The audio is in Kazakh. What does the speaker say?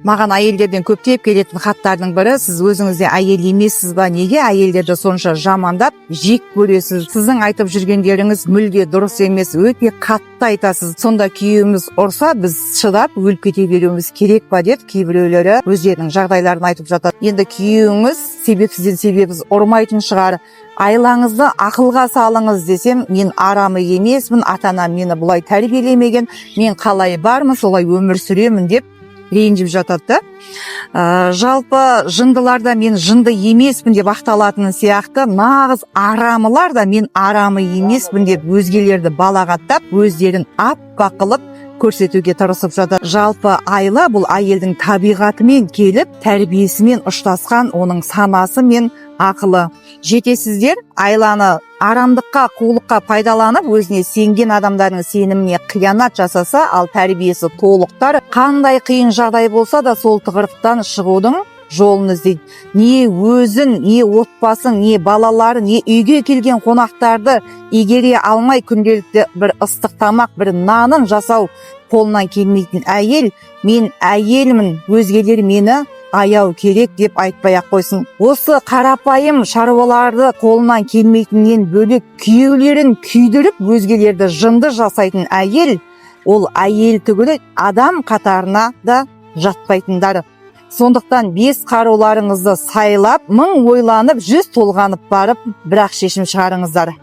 Маған әйелдерден көптеп келетін хаттардың бірі, сіз өзіңіз де әйел емессіз ба, неге әйелдерді сонша жамандап жек көресіз, сіздің айтып жүргендеріңіз мүлде дұрыс емес, өте қатты айтасыз, сонда күйеуіміз ұрса біз шыдап өліп кете беруіміз керек па деп кейбіреулері өздерінің жағдайларын айтып жатады. Енді күйеуіңіз себепсізден себебсіз ұрмайтын шығар, айлаңызды ақылға салыңыз десем, мен арамы емеспін, ата-анам мені бұлай тәрбиелемеген, мен қалай бармын солай өмір сүремін деп ренжіп жатады да. Жалпы жындыларда мен жынды емеспін деп ақталатыны сияқты, нағыз арамылар да мен арамы емеспін деп өзгелерді балағаттап, өздерін аппақ қылып көрсетуге тырысып жатыр. Жалпы айла бұл әйелдің табиғатымен келіп, тәрбиесімен ұштасқан, оның санасы мен ақылы. Жетесіздер айланы арамдыққа, қулыққа пайдаланып, өзіне сенген адамдардың сеніміне қиянат жасаса, ал тәрбиесі толықтар, қандай қиын жағдай болса да сол тығырықтан шығудың жолын іздейді. Не өзін, не отбасын, не балаларын, не үйге келген қонақтарды игере алмай күнделікті бір ыстық тамақ, бір нанын жасау қолынан келмейтін әйел, мен әйелмін, өзгелер мені аяу керек деп айтпай-ақ қойсын. Осы қарапайым шаруаларды қолынан келмейтіннен бөлек күйеулерін күйдіріп, өзгелерді жынды жасайтын әйел, ол әйел түгілі адам қатарына да жатпайтындары. Сондықтан 5 қаруларыңызды сайлап, 1000 ойланып, 100 толғанып барып, бірақ шешім шығарыңыздар.